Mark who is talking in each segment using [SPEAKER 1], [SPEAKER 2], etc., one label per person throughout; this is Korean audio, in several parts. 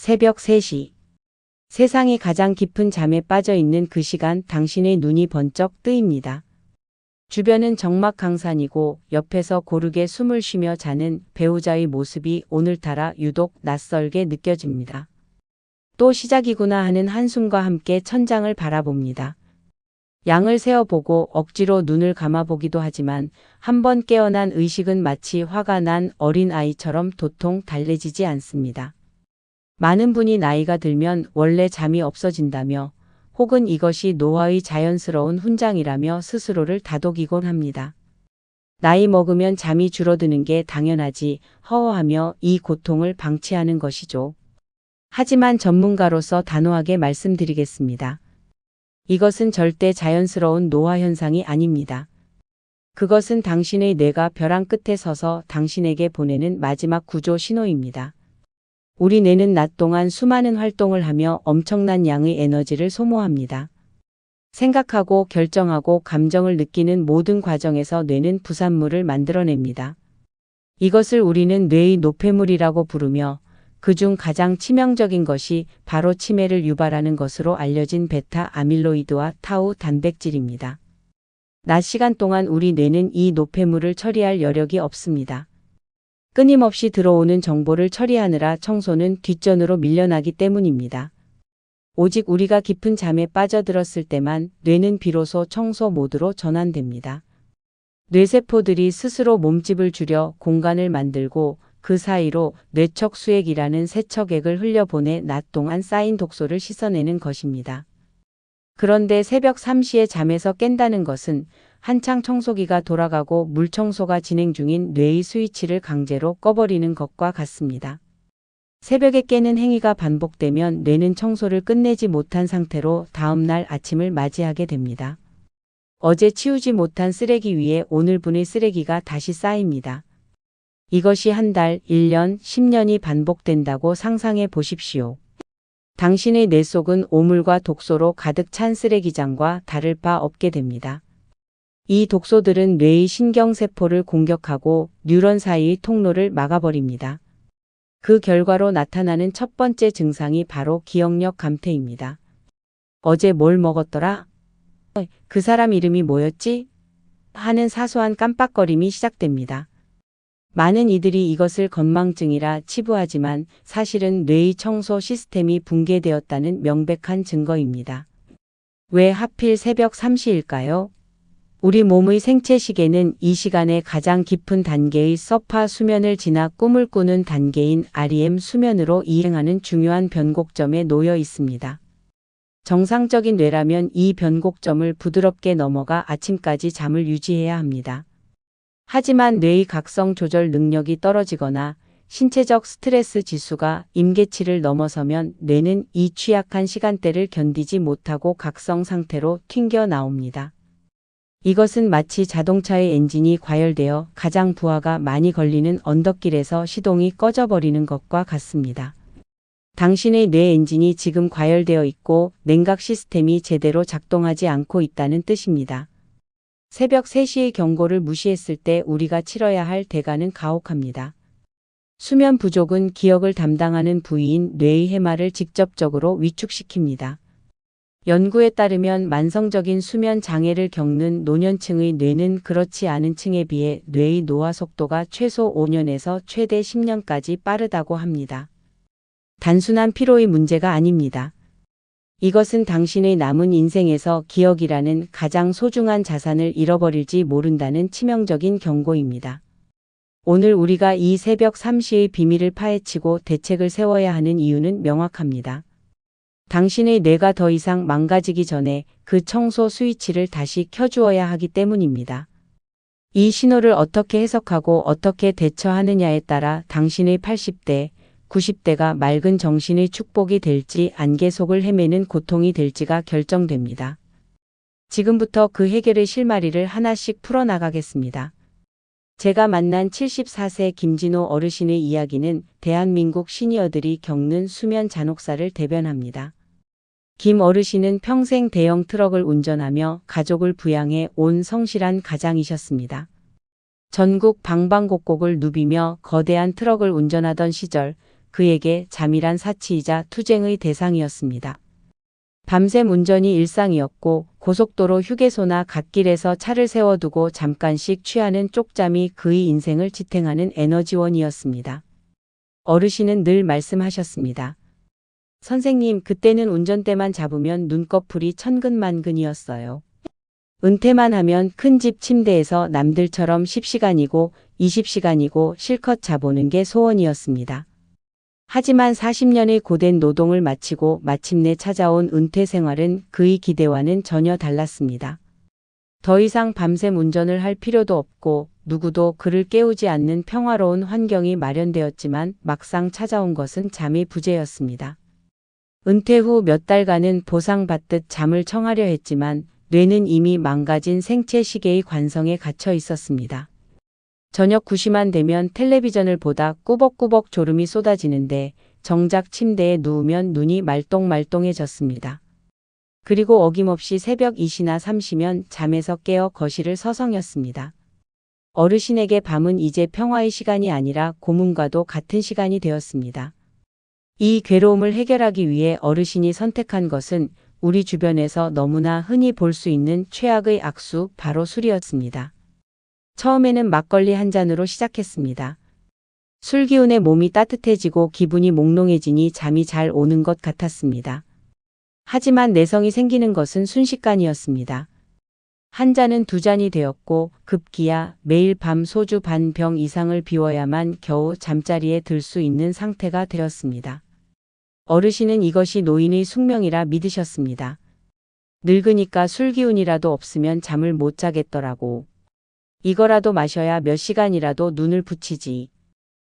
[SPEAKER 1] 새벽 3시. 세상이 가장 깊은 잠에 빠져 있는 그 시간 당신의 눈이 번쩍 뜨입니다. 주변은 적막강산이고 옆에서 고르게 숨을 쉬며 자는 배우자의 모습이 오늘따라 유독 낯설게 느껴집니다. 또 시작이구나 하는 한숨과 함께 천장을 바라봅니다. 양을 세어보고 억지로 눈을 감아보기도 하지만 한번 깨어난 의식은 마치 화가 난 어린아이처럼 도통 달래지지 않습니다. 많은 분이 나이가 들면 원래 잠이 없어진다며 혹은 이것이 노화의 자연스러운 훈장이라며 스스로를 다독이곤 합니다. 나이 먹으면 잠이 줄어드는 게 당연하지 허허하며 이 고통을 방치하는 것이죠. 하지만 전문가로서 단호하게 말씀드리겠습니다. 이것은 절대 자연스러운 노화 현상이 아닙니다. 그것은 당신의 뇌가 벼랑 끝에 서서 당신에게 보내는 마지막 구조 신호입니다. 우리 뇌는 낮 동안 수많은 활동을 하며 엄청난 양의 에너지를 소모합니다. 생각하고 결정하고 감정을 느끼는 모든 과정에서 뇌는 부산물을 만들어냅니다. 이것을 우리는 뇌의 노폐물이라고 부르며 그중 가장 치명적인 것이 바로 치매를 유발하는 것으로 알려진 베타 아밀로이드와 타우 단백질입니다. 낮 시간 동안 우리 뇌는 이 노폐물을 처리할 여력이 없습니다. 끊임없이 들어오는 정보를 처리하느라 청소는 뒷전으로 밀려나기 때문입니다. 오직 우리가 깊은 잠에 빠져들었을 때만 뇌는 비로소 청소 모드로 전환됩니다. 뇌세포들이 스스로 몸집을 줄여 공간을 만들고 그 사이로 뇌척 수액이라는 세척액을 흘려보내 낮 동안 쌓인 독소를 씻어내는 것입니다. 그런데 새벽 3시에 잠에서 깬다는 것은 한창 청소기가 돌아가고 물청소가 진행 중인 뇌의 스위치를 강제로 꺼버리는 것과 같습니다. 새벽에 깨는 행위가 반복되면 뇌는 청소를 끝내지 못한 상태로 다음날 아침을 맞이하게 됩니다. 어제 치우지 못한 쓰레기 위에 오늘분의 쓰레기가 다시 쌓입니다. 이것이 한 달, 1년, 10년이 반복된다고 상상해 보십시오. 당신의 뇌 속은 오물과 독소로 가득 찬 쓰레기장과 다를 바 없게 됩니다. 이 독소들은 뇌의 신경세포를 공격하고 뉴런 사이의 통로를 막아버립니다. 그 결과로 나타나는 첫 번째 증상이 바로 기억력 감퇴입니다. 어제 뭘 먹었더라? 그 사람 이름이 뭐였지? 하는 사소한 깜빡거림이 시작됩니다. 많은 이들이 이것을 건망증이라 치부하지만 사실은 뇌의 청소 시스템이 붕괴되었다는 명백한 증거입니다. 왜 하필 새벽 3시일까요? 우리 몸의 생체 시계는 이 시간에 가장 깊은 단계의 서파 수면을 지나 꿈을 꾸는 단계인 REM 수면으로 이행하는 중요한 변곡점에 놓여 있습니다. 정상적인 뇌라면 이 변곡점을 부드럽게 넘어가 아침까지 잠을 유지해야 합니다. 하지만 뇌의 각성 조절 능력이 떨어지거나 신체적 스트레스 지수가 임계치를 넘어서면 뇌는 이 취약한 시간대를 견디지 못하고 각성 상태로 튕겨 나옵니다. 이것은 마치 자동차의 엔진이 과열되어 가장 부하가 많이 걸리는 언덕길에서 시동이 꺼져버리는 것과 같습니다. 당신의 뇌 엔진이 지금 과열되어 있고 냉각 시스템이 제대로 작동하지 않고 있다는 뜻입니다. 새벽 3시의 경고를 무시했을 때 우리가 치러야 할 대가는 가혹합니다. 수면 부족은 기억을 담당하는 부위인 뇌의 해마를 직접적으로 위축시킵니다. 연구에 따르면 만성적인 수면 장애를 겪는 노년층의 뇌는 그렇지 않은 층에 비해 뇌의 노화 속도가 최소 5년에서 최대 10년까지 빠르다고 합니다. 단순한 피로의 문제가 아닙니다. 이것은 당신의 남은 인생에서 기억이라는 가장 소중한 자산을 잃어버릴지 모른다는 치명적인 경고입니다. 오늘 우리가 이 새벽 3시의 비밀을 파헤치고 대책을 세워야 하는 이유는 명확합니다. 당신의 뇌가 더 이상 망가지기 전에 그 청소 스위치를 다시 켜주어야 하기 때문입니다. 이 신호를 어떻게 해석하고 어떻게 대처하느냐에 따라 당신의 80대, 90대가 맑은 정신의 축복이 될지 안개 속을 헤매는 고통이 될지가 결정됩니다. 지금부터 그 해결의 실마리를 하나씩 풀어나가겠습니다. 제가 만난 74세 김진호 어르신의 이야기는 대한민국 시니어들이 겪는 수면 잔혹사를 대변합니다. 김 어르신은 평생 대형 트럭을 운전하며 가족을 부양해 온 성실한 가장이셨습니다. 전국 방방곡곡을 누비며 거대한 트럭을 운전하던 시절 그에게 잠이란 사치이자 투쟁의 대상이었습니다. 밤샘 운전이 일상이었고 고속도로 휴게소나 갓길에서 차를 세워두고 잠깐씩 취하는 쪽잠이 그의 인생을 지탱하는 에너지원이었습니다. 어르신은 늘 말씀하셨습니다. 선생님, 그때는 운전대만 잡으면 눈꺼풀이 천근만근이었어요. 은퇴만 하면 큰 집 침대에서 남들처럼 10시간이고 20시간이고 실컷 자보는 게 소원이었습니다. 하지만 40년의 고된 노동을 마치고 마침내 찾아온 은퇴 생활은 그의 기대와는 전혀 달랐습니다. 더 이상 밤샘 운전을 할 필요도 없고 누구도 그를 깨우지 않는 평화로운 환경이 마련되었지만 막상 찾아온 것은 잠의 부재였습니다. 은퇴 후 몇 달간은 보상받듯 잠을 청하려 했지만 뇌는 이미 망가진 생체 시계의 관성에 갇혀 있었습니다. 저녁 9시만 되면 텔레비전을 보다 꾸벅꾸벅 졸음이 쏟아지는데 정작 침대에 누우면 눈이 말똥말똥해졌습니다. 그리고 어김없이 새벽 2시나 3시면 잠에서 깨어 거실을 서성였습니다. 어르신에게 밤은 이제 평화의 시간이 아니라 고문과도 같은 시간이 되었습니다. 이 괴로움을 해결하기 위해 어르신이 선택한 것은 우리 주변에서 너무나 흔히 볼 수 있는 최악의 악수, 바로 술이었습니다. 처음에는 막걸리 한 잔으로 시작했습니다. 술 기운에 몸이 따뜻해지고 기분이 몽롱해지니 잠이 잘 오는 것 같았습니다. 하지만 내성이 생기는 것은 순식간이었습니다. 한 잔은 두 잔이 되었고 급기야 매일 밤 소주 반 병 이상을 비워야만 겨우 잠자리에 들 수 있는 상태가 되었습니다. 어르신은 이것이 노인의 숙명이라 믿으셨습니다. 늙으니까 술 기운이라도 없으면 잠을 못 자겠더라고. 이거라도 마셔야 몇 시간이라도 눈을 붙이지.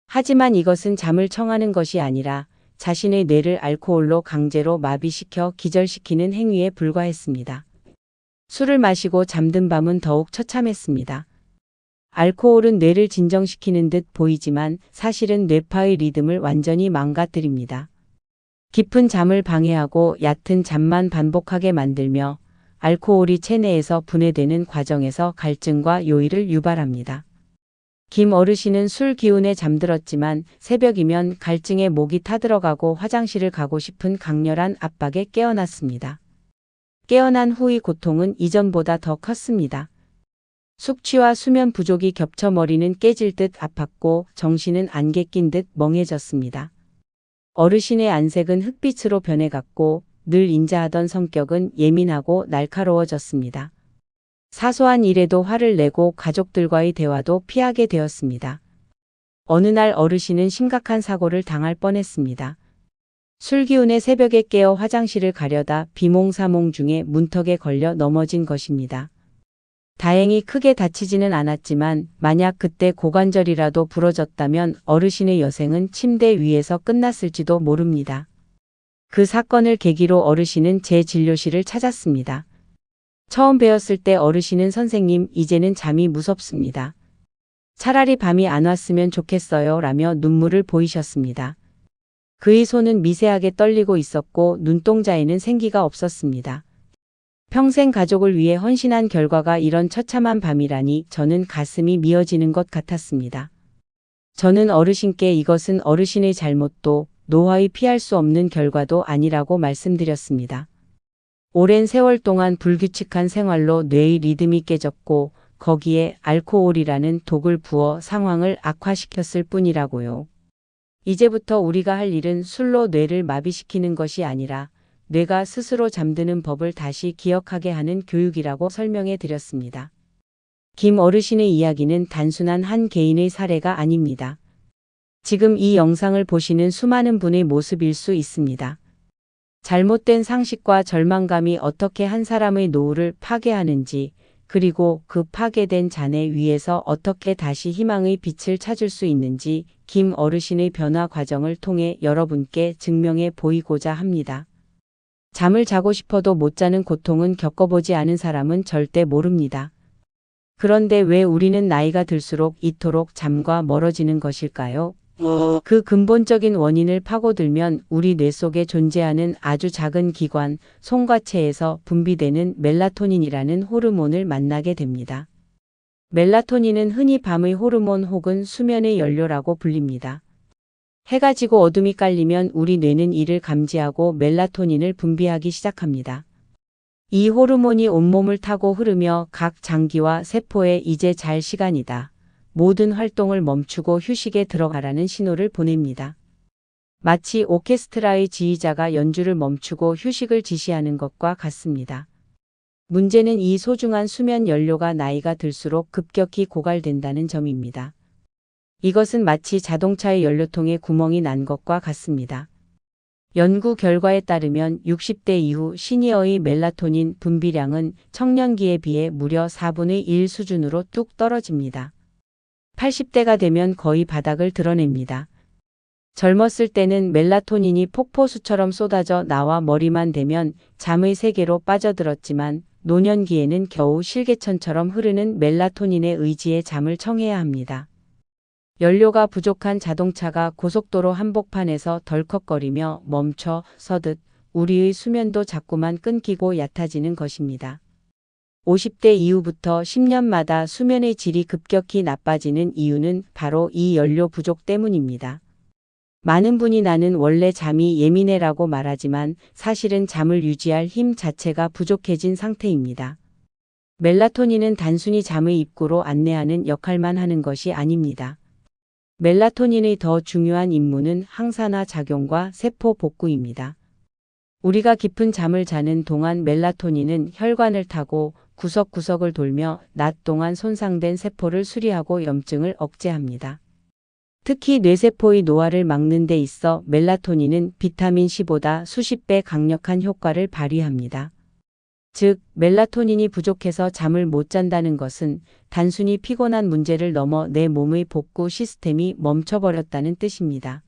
[SPEAKER 1] 하지만 이것은 잠을 청하는 것이 아니라 자신의 뇌를 알코올로 강제로 마비시켜 기절시키는 행위에 불과했습니다. 술을 마시고 잠든 밤은 더욱 처참했습니다. 알코올은 뇌를 진정시키는 듯 보이지만 사실은 뇌파의 리듬을 완전히 망가뜨립니다. 깊은 잠을 방해하고 얕은 잠만 반복하게 만들며 알코올이 체내에서 분해되는 과정에서 갈증과 요일을 유발합니다. 김 어르신은 술 기운에 잠들었지만 새벽이면 갈증에 목이 타들어가고 화장실을 가고 싶은 강렬한 압박에 깨어났습니다. 깨어난 후의 고통은 이전보다 더 컸습니다. 숙취와 수면 부족이 겹쳐 머리는 깨질 듯 아팠고 정신은 안개 낀 듯 멍해졌습니다. 어르신의 안색은 흑빛으로 변해갔고 늘 인자하던 성격은 예민하고 날카로워졌습니다. 사소한 일에도 화를 내고 가족들과의 대화도 피하게 되었습니다. 어느 날 어르신은 심각한 사고를 당할 뻔했습니다. 술기운에 새벽에 깨어 화장실을 가려다 비몽사몽 중에 문턱에 걸려 넘어진 것입니다. 다행히 크게 다치지는 않았지만 만약 그때 고관절이라도 부러졌다면 어르신의 여생은 침대 위에서 끝났을지도 모릅니다. 그 사건을 계기로 어르신은 제 진료실을 찾았습니다. 처음 뵈었을 때 어르신은 선생님, 이제는 잠이 무섭습니다. 차라리 밤이 안 왔으면 좋겠어요 라며 눈물을 보이셨습니다. 그의 손은 미세하게 떨리고 있었고 눈동자에는 생기가 없었습니다. 평생 가족을 위해 헌신한 결과가 이런 처참한 밤이라니 저는 가슴이 미어지는 것 같았습니다. 저는 어르신께 이것은 어르신의 잘못도 노화의 피할 수 없는 결과도 아니라고 말씀드렸습니다. 오랜 세월 동안 불규칙한 생활로 뇌의 리듬이 깨졌고 거기에 알코올이라는 독을 부어 상황을 악화시켰을 뿐이라고요. 이제부터 우리가 할 일은 술로 뇌를 마비시키는 것이 아니라 뇌가 스스로 잠드는 법을 다시 기억하게 하는 교육이라고 설명해 드렸습니다. 김 어르신의 이야기는 단순한 한 개인의 사례가 아닙니다. 지금 이 영상을 보시는 수많은 분의 모습일 수 있습니다. 잘못된 상식과 절망감이 어떻게 한 사람의 노후를 파괴하는지, 그리고 그 파괴된 잔해 위에서 어떻게 다시 희망의 빛을 찾을 수 있는지 김 어르신의 변화 과정을 통해 여러분께 증명해 보이고자 합니다. 잠을 자고 싶어도 못 자는 고통은 겪어보지 않은 사람은 절대 모릅니다. 그런데 왜 우리는 나이가 들수록 이토록 잠과 멀어지는 것일까요? 그 근본적인 원인을 파고들면 우리 뇌 속에 존재하는 아주 작은 기관, 송과체에서 분비되는 멜라토닌이라는 호르몬을 만나게 됩니다. 멜라토닌은 흔히 밤의 호르몬 혹은 수면의 연료라고 불립니다. 해가 지고 어둠이 깔리면 우리 뇌는 이를 감지하고 멜라토닌을 분비하기 시작합니다. 이 호르몬이 온몸을 타고 흐르며 각 장기와 세포에 이제 잘 시간이다. 모든 활동을 멈추고 휴식에 들어가라는 신호를 보냅니다. 마치 오케스트라의 지휘자가 연주를 멈추고 휴식을 지시하는 것과 같습니다. 문제는 이 소중한 수면 연료가 나이가 들수록 급격히 고갈된다는 점입니다. 이것은 마치 자동차의 연료통에 구멍이 난 것과 같습니다. 연구 결과에 따르면 60대 이후 시니어의 멜라토닌 분비량은 청년기에 비해 무려 4분의 1 수준으로 뚝 떨어집니다. 80대가 되면 거의 바닥을 드러냅니다. 젊었을 때는 멜라토닌이 폭포수처럼 쏟아져 나와 머리만 대면 잠의 세계로 빠져들었지만 노년기에는 겨우 실개천처럼 흐르는 멜라토닌의 의지에 잠을 청해야 합니다. 연료가 부족한 자동차가 고속도로 한복판에서 덜컥거리며 멈춰 서듯 우리의 수면도 자꾸만 끊기고 얕아지는 것입니다. 50대 이후부터 10년마다 수면의 질이 급격히 나빠지는 이유는 바로 이 연료 부족 때문입니다. 많은 분이 나는 원래 잠이 예민해라고 말하지만 사실은 잠을 유지할 힘 자체가 부족해진 상태입니다. 멜라토닌은 단순히 잠의 입구로 안내하는 역할만 하는 것이 아닙니다. 멜라토닌의 더 중요한 임무는 항산화 작용과 세포 복구입니다. 우리가 깊은 잠을 자는 동안 멜라토닌은 혈관을 타고 구석구석을 돌며 낮 동안 손상된 세포를 수리하고 염증을 억제합니다. 특히 뇌세포의 노화를 막는 데 있어 멜라토닌은 비타민 C보다 수십 배 강력한 효과를 발휘합니다. 즉, 멜라토닌이 부족해서 잠을 못 잔다는 것은 단순히 피곤한 문제를 넘어 내 몸의 복구 시스템이 멈춰버렸다는 뜻입니다.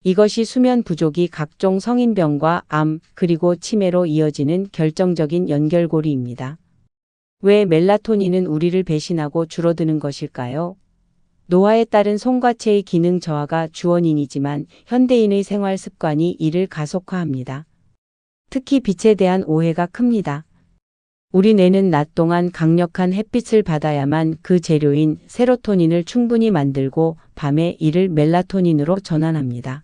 [SPEAKER 1] 이것이 수면 부족이 각종 성인병과 암, 그리고 치매로 이어지는 결정적인 연결고리입니다. 왜 멜라토닌은 우리를 배신하고 줄어드는 것일까요? 노화에 따른 손과체의 기능 저하가 주원인이지만 현대인의 생활 습관이 이를 가속화합니다. 특히 빛에 대한 오해가 큽니다. 우리 뇌는 낮 동안 강력한 햇빛을 받아야만 그 재료인 세로토닌을 충분히 만들고 밤에 이를 멜라토닌으로 전환합니다.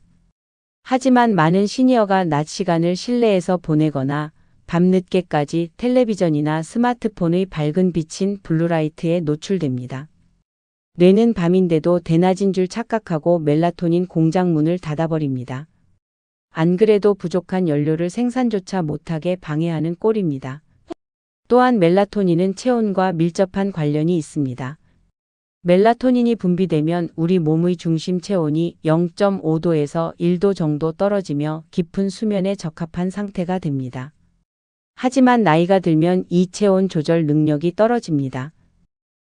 [SPEAKER 1] 하지만 많은 시니어가 낮 시간을 실내에서 보내거나 밤늦게까지 텔레비전이나 스마트폰의 밝은 빛인 블루라이트에 노출됩니다. 뇌는 밤인데도 대낮인 줄 착각하고 멜라토닌 공장 문을 닫아버립니다. 안 그래도 부족한 연료를 생산조차 못하게 방해하는 꼴입니다. 또한 멜라토닌은 체온과 밀접한 관련이 있습니다. 멜라토닌이 분비되면 우리 몸의 중심 체온이 0.5도에서 1도 정도 떨어지며 깊은 수면에 적합한 상태가 됩니다. 하지만 나이가 들면 이 체온 조절 능력이 떨어집니다.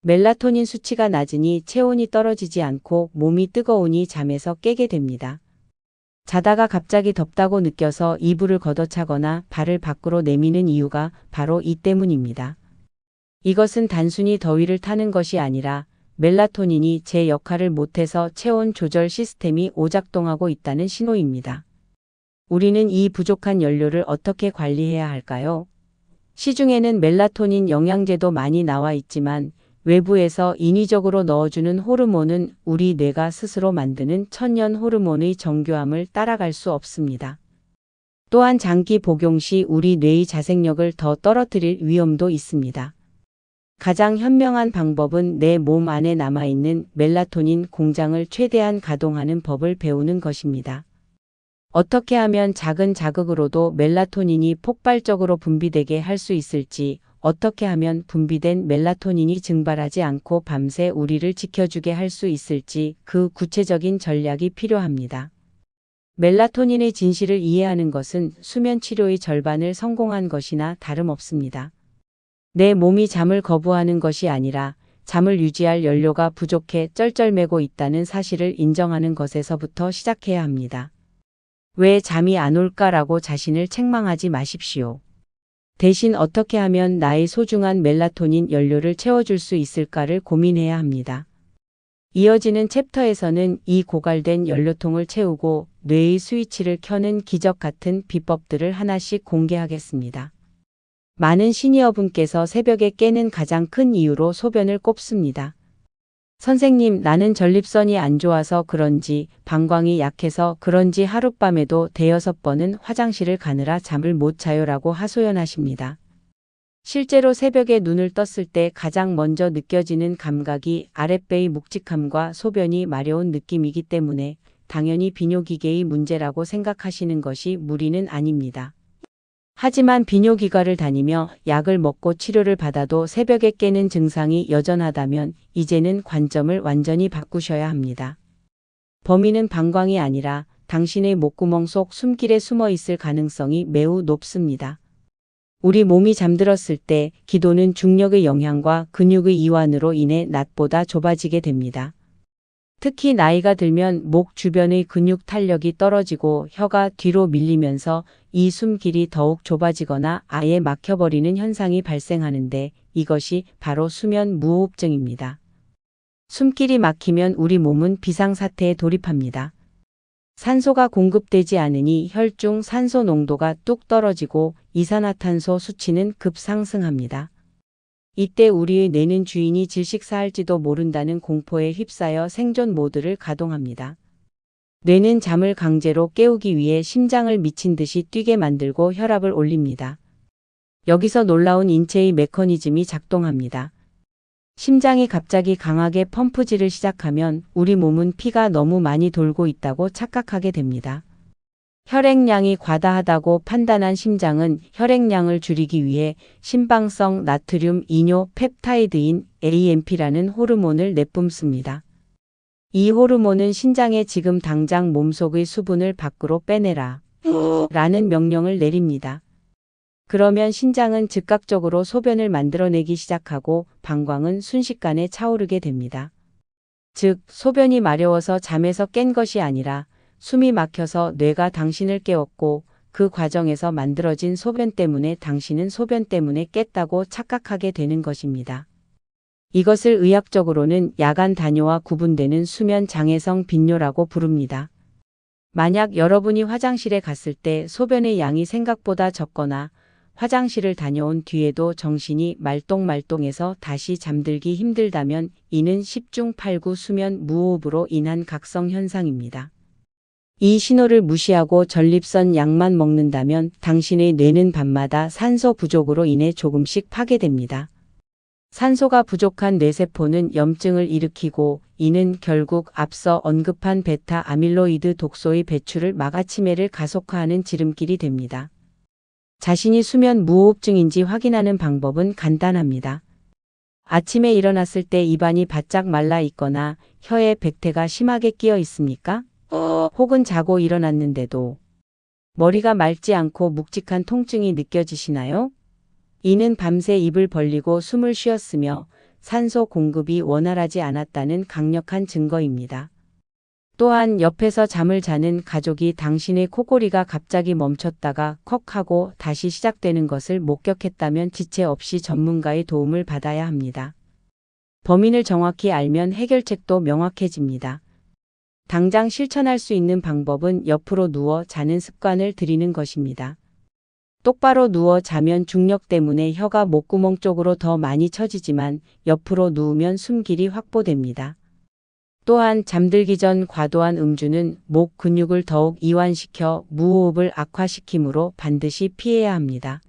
[SPEAKER 1] 멜라토닌 수치가 낮으니 체온이 떨어지지 않고 몸이 뜨거우니 잠에서 깨게 됩니다. 자다가 갑자기 덥다고 느껴서 이불을 걷어차거나 발을 밖으로 내미는 이유가 바로 이 때문입니다. 이것은 단순히 더위를 타는 것이 아니라 멜라토닌이 제 역할을 못해서 체온 조절 시스템이 오작동하고 있다는 신호입니다. 우리는 이 부족한 연료를 어떻게 관리해야 할까요? 시중에는 멜라토닌 영양제도 많이 나와 있지만 외부에서 인위적으로 넣어주는 호르몬은 우리 뇌가 스스로 만드는 천연 호르몬의 정교함을 따라갈 수 없습니다. 또한 장기 복용 시 우리 뇌의 자생력을 더 떨어뜨릴 위험도 있습니다. 가장 현명한 방법은 내 몸 안에 남아있는 멜라토닌 공장을 최대한 가동하는 법을 배우는 것입니다. 어떻게 하면 작은 자극으로도 멜라토닌이 폭발적으로 분비되게 할 수 있을지, 어떻게 하면 분비된 멜라토닌이 증발하지 않고 밤새 우리를 지켜주게 할 수 있을지 그 구체적인 전략이 필요합니다. 멜라토닌의 진실을 이해하는 것은 수면 치료의 절반을 성공한 것이나 다름없습니다. 내 몸이 잠을 거부하는 것이 아니라 잠을 유지할 연료가 부족해 쩔쩔매고 있다는 사실을 인정하는 것에서부터 시작해야 합니다. 왜 잠이 안 올까라고 자신을 책망하지 마십시오. 대신 어떻게 하면 나의 소중한 멜라토닌 연료를 채워줄 수 있을까를 고민해야 합니다. 이어지는 챕터에서는 이 고갈된 연료통을 채우고 뇌의 스위치를 켜는 기적 같은 비법들을 하나씩 공개하겠습니다. 많은 시니어분께서 새벽에 깨는 가장 큰 이유로 소변을 꼽습니다. 선생님, 나는 전립선이 안 좋아서 그런지, 방광이 약해서 그런지 하룻밤에도 대여섯 번은 화장실을 가느라 잠을 못 자요라고 하소연하십니다. 실제로 새벽에 눈을 떴을 때 가장 먼저 느껴지는 감각이 아랫배의 묵직함과 소변이 마려운 느낌이기 때문에 당연히 비뇨기계의 문제라고 생각하시는 것이 무리는 아닙니다. 하지만 비뇨기과를 다니며 약을 먹고 치료를 받아도 새벽에 깨는 증상이 여전하다면 이제는 관점을 완전히 바꾸셔야 합니다. 범인은 방광이 아니라 당신의 목구멍 속 숨길에 숨어 있을 가능성이 매우 높습니다. 우리 몸이 잠들었을 때 기도는 중력의 영향과 근육의 이완으로 인해 낮보다 좁아지게 됩니다. 특히 나이가 들면 목 주변의 근육 탄력이 떨어지고 혀가 뒤로 밀리면서 이 숨길이 더욱 좁아지거나 아예 막혀버리는 현상이 발생하는데 이것이 바로 수면 무호흡증입니다. 숨길이 막히면 우리 몸은 비상사태에 돌입합니다. 산소가 공급되지 않으니 혈중 산소 농도가 뚝 떨어지고 이산화탄소 수치는 급상승합니다. 이때 우리의 뇌는 주인이 질식사할지도 모른다는 공포에 휩싸여 생존 모드를 가동합니다. 뇌는 잠을 강제로 깨우기 위해 심장을 미친 듯이 뛰게 만들고 혈압을 올립니다. 여기서 놀라운 인체의 메커니즘이 작동합니다. 심장이 갑자기 강하게 펌프질을 시작하면 우리 몸은 피가 너무 많이 돌고 있다고 착각하게 됩니다. 혈액량이 과다하다고 판단한 심장은 혈액량을 줄이기 위해 심방성 나트륨 이뇨 펩타이드인 AMP라는 호르몬을 내뿜습니다. 이 호르몬은 신장에 지금 당장 몸속의 수분을 밖으로 빼내라 라는 명령을 내립니다. 그러면 신장은 즉각적으로 소변을 만들어내기 시작하고 방광은 순식간에 차오르게 됩니다. 즉, 소변이 마려워서 잠에서 깬 것이 아니라 숨이 막혀서 뇌가 당신을 깨웠고 그 과정에서 만들어진 소변 때문에 당신은 소변 때문에 깼다고 착각하게 되는 것입니다. 이것을 의학적으로는 야간 단뇨와 구분되는 수면 장애성 빈뇨라고 부릅니다. 만약 여러분이 화장실에 갔을 때 소변의 양이 생각보다 적거나 화장실을 다녀온 뒤에도 정신이 말똥말똥해서 다시 잠들기 힘들다면 이는 10중 8구 수면 무호흡으로 인한 각성 현상입니다. 이 신호를 무시하고 전립선 약만 먹는다면 당신의 뇌는 밤마다 산소 부족으로 인해 조금씩 파괴됩니다. 산소가 부족한 뇌세포는 염증을 일으키고 이는 결국 앞서 언급한 베타 아밀로이드 독소의 배출을 막아 치매를 가속화하는 지름길이 됩니다. 자신이 수면 무호흡증인지 확인하는 방법은 간단합니다. 아침에 일어났을 때 입안이 바짝 말라 있거나 혀에 백태가 심하게 끼어 있습니까? 혹은 자고 일어났는데도 머리가 맑지 않고 묵직한 통증이 느껴지시나요? 이는 밤새 입을 벌리고 숨을 쉬었으며 산소 공급이 원활하지 않았다는 강력한 증거입니다. 또한 옆에서 잠을 자는 가족이 당신의 코골이가 갑자기 멈췄다가 컥 하고 다시 시작되는 것을 목격했다면 지체 없이 전문가의 도움을 받아야 합니다. 범인을 정확히 알면 해결책도 명확해집니다. 당장 실천할 수 있는 방법은 옆으로 누워 자는 습관을 들이는 것입니다. 똑바로 누워 자면 중력 때문에 혀가 목구멍 쪽으로 더 많이 처지지만 옆으로 누우면 숨길이 확보됩니다. 또한 잠들기 전 과도한 음주는 목 근육을 더욱 이완시켜 무호흡을 악화시키므로 반드시 피해야 합니다.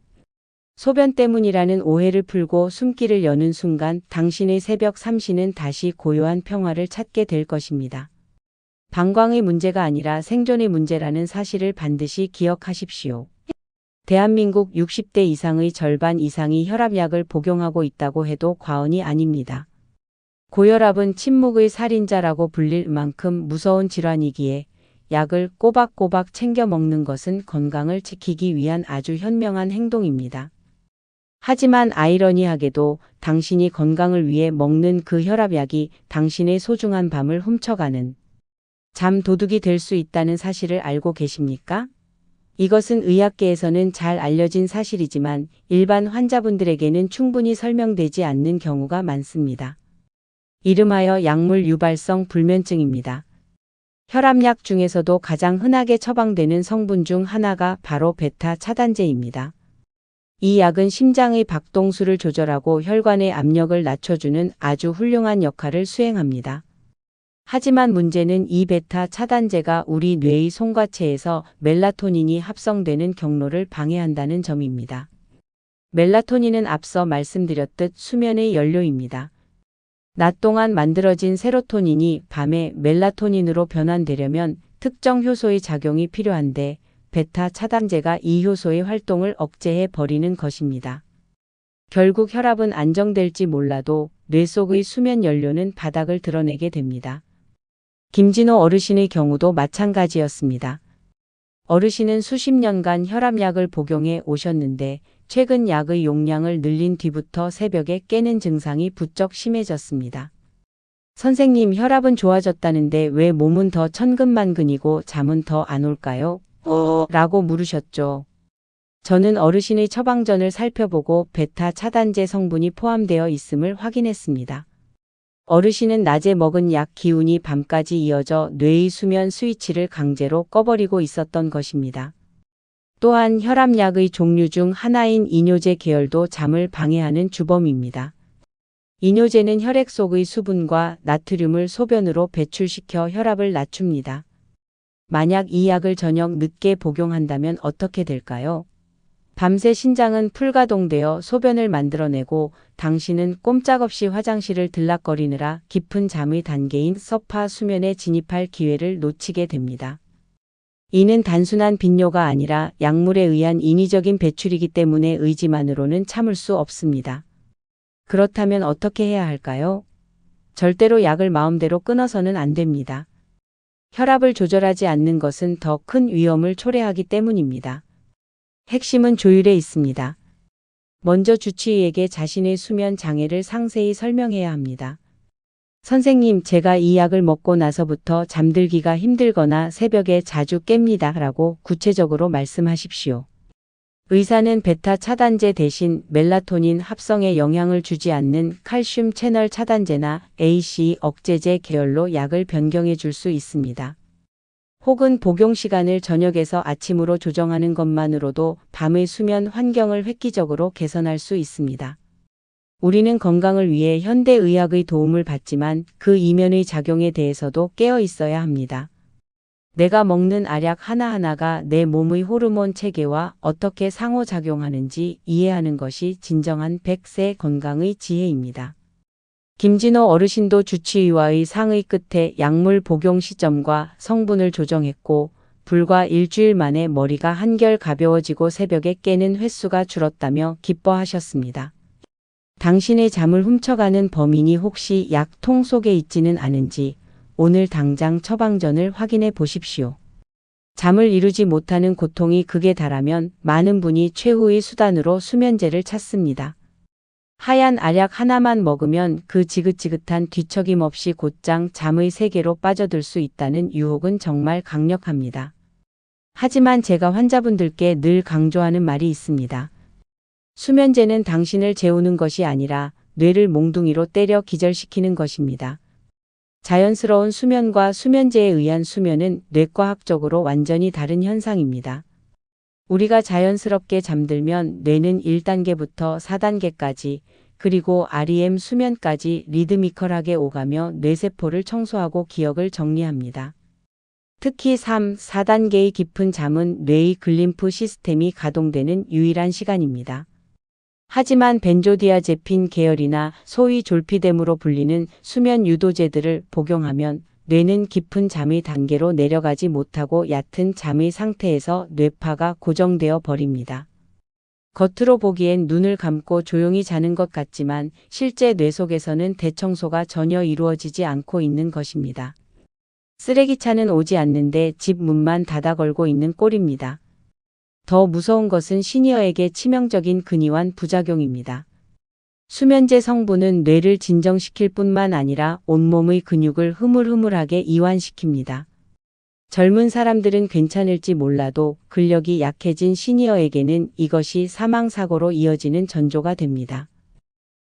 [SPEAKER 1] 소변 때문이라는 오해를 풀고 숨길을 여는 순간 당신의 새벽 삼시는 다시 고요한 평화를 찾게 될 것입니다. 방광의 문제가 아니라 생존의 문제라는 사실을 반드시 기억하십시오. 대한민국 60대 이상의 절반 이상이 혈압약을 복용하고 있다고 해도 과언이 아닙니다. 고혈압은 침묵의 살인자라고 불릴 만큼 무서운 질환이기에 약을 꼬박꼬박 챙겨 먹는 것은 건강을 지키기 위한 아주 현명한 행동입니다. 하지만 아이러니하게도 당신이 건강을 위해 먹는 그 혈압약이 당신의 소중한 밤을 훔쳐가는 잠 도둑이 될 수 있다는 사실을 알고 계십니까? 이것은 의학계에서는 잘 알려진 사실이지만 일반 환자분들에게는 충분히 설명되지 않는 경우가 많습니다. 이름하여 약물 유발성 불면증입니다. 혈압약 중에서도 가장 흔하게 처방되는 성분 중 하나가 바로 베타 차단제입니다. 이 약은 심장의 박동수를 조절하고 혈관의 압력을 낮춰주는 아주 훌륭한 역할을 수행합니다. 하지만 문제는 이 베타 차단제가 우리 뇌의 송과체에서 멜라토닌이 합성되는 경로를 방해한다는 점입니다. 멜라토닌은 앞서 말씀드렸듯 수면의 연료입니다. 낮 동안 만들어진 세로토닌이 밤에 멜라토닌으로 변환되려면 특정 효소의 작용이 필요한데 베타 차단제가 이 효소의 활동을 억제해 버리는 것입니다. 결국 혈압은 안정될지 몰라도 뇌 속의 수면 연료는 바닥을 드러내게 됩니다. 김진호 어르신의 경우도 마찬가지였습니다. 어르신은 수십 년간 혈압약을 복용해 오셨는데 최근 약의 용량을 늘린 뒤부터 새벽에 깨는 증상이 부쩍 심해졌습니다. 선생님, 혈압은 좋아졌다는데 왜 몸은 더 천근만근이고 잠은 더 안 올까요? 라고 물으셨죠. 저는 어르신의 처방전을 살펴보고 베타 차단제 성분이 포함되어 있음을 확인했습니다. 어르신은 낮에 먹은 약 기운이 밤까지 이어져 뇌의 수면 스위치를 강제로 꺼버리고 있었던 것입니다. 또한 혈압약의 종류 중 하나인 이뇨제 계열도 잠을 방해하는 주범입니다. 이뇨제는 혈액 속의 수분과 나트륨을 소변으로 배출시켜 혈압을 낮춥니다. 만약 이 약을 저녁 늦게 복용한다면 어떻게 될까요? 밤새 신장은 풀가동되어 소변을 만들어내고 당신은 꼼짝없이 화장실을 들락거리느라 깊은 잠의 단계인 서파 수면에 진입할 기회를 놓치게 됩니다. 이는 단순한 빈뇨가 아니라 약물에 의한 인위적인 배출이기 때문에 의지만으로는 참을 수 없습니다. 그렇다면 어떻게 해야 할까요? 절대로 약을 마음대로 끊어서는 안 됩니다. 혈압을 조절하지 않는 것은 더 큰 위험을 초래하기 때문입니다. 핵심은 조율에 있습니다. 먼저 주치의에게 자신의 수면 장애를 상세히 설명해야 합니다. 선생님, 제가 이 약을 먹고 나서부터 잠들기가 힘들거나 새벽에 자주 깹니다. 라고 구체적으로 말씀하십시오. 의사는 베타 차단제 대신 멜라토닌 합성에 영향을 주지 않는 칼슘 채널 차단제나 ACE 억제제 계열로 약을 변경해 줄 수 있습니다. 혹은 복용 시간을 저녁에서 아침으로 조정하는 것만으로도 밤의 수면 환경을 획기적으로 개선할 수 있습니다. 우리는 건강을 위해 현대의학의 도움을 받지만 그 이면의 작용에 대해서도 깨어 있어야 합니다. 내가 먹는 알약 하나하나가 내 몸의 호르몬 체계와 어떻게 상호작용하는지 이해하는 것이 진정한 100세 건강의 지혜입니다. 김진호 어르신도 주치의와의 상의 끝에 약물 복용 시점과 성분을 조정했고 불과 일주일 만에 머리가 한결 가벼워지고 새벽에 깨는 횟수가 줄었다며 기뻐하셨습니다. 당신의 잠을 훔쳐가는 범인이 혹시 약통 속에 있지는 않은지 오늘 당장 처방전을 확인해 보십시오. 잠을 이루지 못하는 고통이 극에 달하면 많은 분이 최후의 수단으로 수면제를 찾습니다. 하얀 알약 하나만 먹으면 그 지긋지긋한 뒤척임 없이 곧장 잠의 세계로 빠져들 수 있다는 유혹은 정말 강력합니다. 하지만 제가 환자분들께 늘 강조하는 말이 있습니다. 수면제는 당신을 재우는 것이 아니라 뇌를 몽둥이로 때려 기절시키는 것입니다. 자연스러운 수면과 수면제에 의한 수면은 뇌과학적으로 완전히 다른 현상입니다. 우리가 자연스럽게 잠들면 뇌는 1단계부터 4단계까지 그리고 REM 수면까지 리드미컬하게 오가며 뇌세포를 청소하고 기억을 정리합니다. 특히 3, 4단계의 깊은 잠은 뇌의 글림프 시스템이 가동되는 유일한 시간입니다. 하지만 벤조디아제핀 계열이나 소위 졸피뎀으로 불리는 수면 유도제들을 복용하면 뇌는 깊은 잠의 단계로 내려가지 못하고 얕은 잠의 상태에서 뇌파가 고정되어 버립니다. 겉으로 보기엔 눈을 감고 조용히 자는 것 같지만 실제 뇌 속에서는 대청소가 전혀 이루어지지 않고 있는 것입니다. 쓰레기차는 오지 않는데 집 문만 닫아 걸고 있는 꼴입니다. 더 무서운 것은 시니어에게 치명적인 근이완 부작용입니다. 수면제 성분은 뇌를 진정시킬 뿐만 아니라 온몸의 근육을 흐물흐물하게 이완시킵니다. 젊은 사람들은 괜찮을지 몰라도 근력이 약해진 시니어에게는 이것이 사망사고로 이어지는 전조가 됩니다.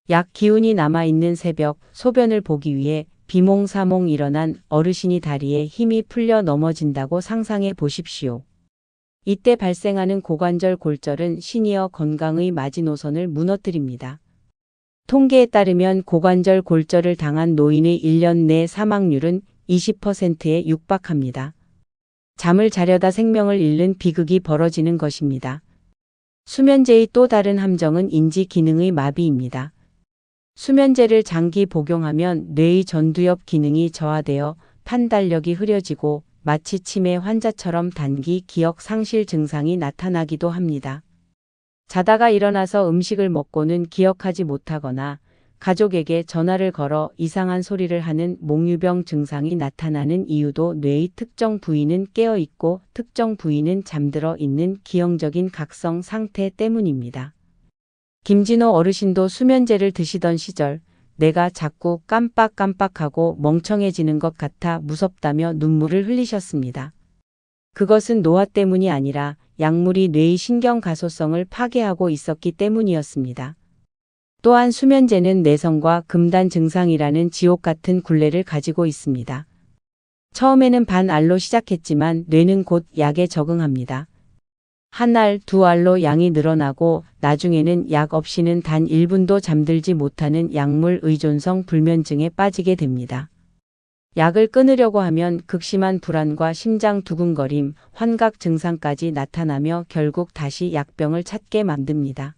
[SPEAKER 1] 약 기운이 남아있는 새벽, 소변을 보기 위해 비몽사몽 일어난 어르신이 다리에 힘이 풀려 넘어진다고 상상해 보십시오. 이때 발생하는 고관절 골절은 시니어 건강의 마지노선을 무너뜨립니다. 통계에 따르면 고관절 골절을 당한 노인의 1년 내 사망률은 20%에 육박합니다. 잠을 자려다 생명을 잃는 비극이 벌어지는 것입니다. 수면제의 또 다른 함정은 인지 기능의 마비입니다. 수면제를 장기 복용하면 뇌의 전두엽 기능이 저하되어 판단력이 흐려지고 마치 치매 환자처럼 단기 기억 상실 증상이 나타나기도 합니다. 자다가 일어나서 음식을 먹고는 기억하지 못하거나 가족에게 전화를 걸어 이상한 소리를 하는 몽유병 증상이 나타나는 이유도 뇌의 특정 부위는 깨어 있고 특정 부위는 잠들어 있는 기형적인 각성 상태 때문입니다. 김진호 어르신도 수면제를 드시던 시절 내가 자꾸 깜빡깜빡하고 멍청해지는 것 같아 무섭다며 눈물을 흘리셨습니다. 그것은 노화 때문이 아니라 약물이 뇌의 신경 가소성을 파괴하고 있었기 때문이었습니다. 또한 수면제는 내성과 금단 증상이라는 지옥 같은 굴레를 가지고 있습니다. 처음에는 반알로 시작했지만 뇌는 곧 약에 적응합니다. 한 알, 두 알로 양이 늘어나고 나중에는 약 없이는 단 1분도 잠들지 못하는 약물 의존성 불면증에 빠지게 됩니다. 약을 끊으려고 하면 극심한 불안과 심장 두근거림, 환각 증상까지 나타나며 결국 다시 약병을 찾게 만듭니다.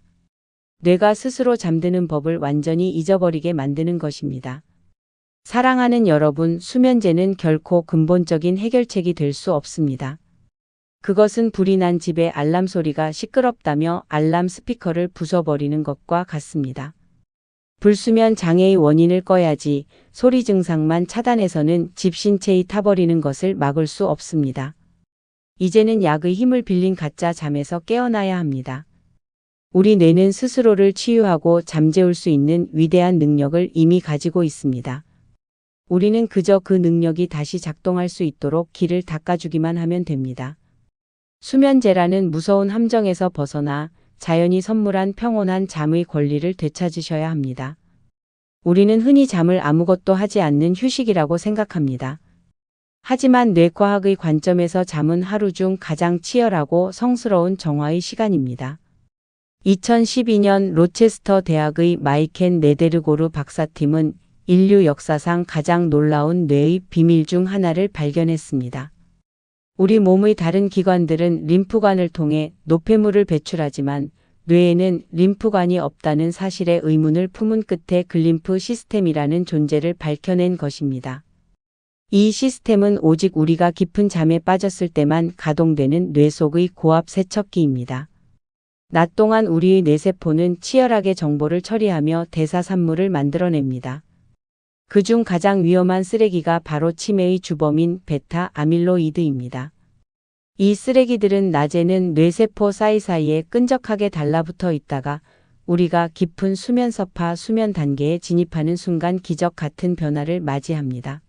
[SPEAKER 1] 뇌가 스스로 잠드는 법을 완전히 잊어버리게 만드는 것입니다. 사랑하는 여러분, 수면제는 결코 근본적인 해결책이 될 수 없습니다. 그것은 불이 난 집의 알람 소리가 시끄럽다며 알람 스피커를 부숴버리는 것과 같습니다. 불수면 장애의 원인을 꺼야지 소리 증상만 차단해서는 집 신체에 타버리는 것을 막을 수 없습니다. 이제는 약의 힘을 빌린 가짜 잠에서 깨어나야 합니다. 우리 뇌는 스스로를 치유하고 잠재울 수 있는 위대한 능력을 이미 가지고 있습니다. 우리는 그저 그 능력이 다시 작동할 수 있도록 길을 닦아주기만 하면 됩니다. 수면제라는 무서운 함정에서 벗어나 자연이 선물한 평온한 잠의 권리를 되찾으셔야 합니다. 우리는 흔히 잠을 아무것도 하지 않는 휴식이라고 생각합니다. 하지만 뇌과학의 관점에서 잠은 하루 중 가장 치열하고 성스러운 정화의 시간입니다. 2012년 로체스터 대학의 마이켄 네데르고르 박사팀은 인류 역사상 가장 놀라운 뇌의 비밀 중 하나를 발견했습니다. 우리 몸의 다른 기관들은 림프관을 통해 노폐물을 배출하지만 뇌에는 림프관이 없다는 사실에 의문을 품은 끝에 글림프 시스템이라는 존재를 밝혀낸 것입니다. 이 시스템은 오직 우리가 깊은 잠에 빠졌을 때만 가동되는 뇌 속의 고압 세척기입니다. 낮 동안 우리의 뇌세포는 치열하게 정보를 처리하며 대사산물을 만들어냅니다. 그중 가장 위험한 쓰레기가 바로 치매의 주범인 베타 아밀로이드입니다. 이 쓰레기들은 낮에는 뇌세포 사이사이에 끈적하게 달라붙어 있다가 우리가 깊은 수면서파 수면 단계에 진입하는 순간 기적 같은 변화를 맞이합니다.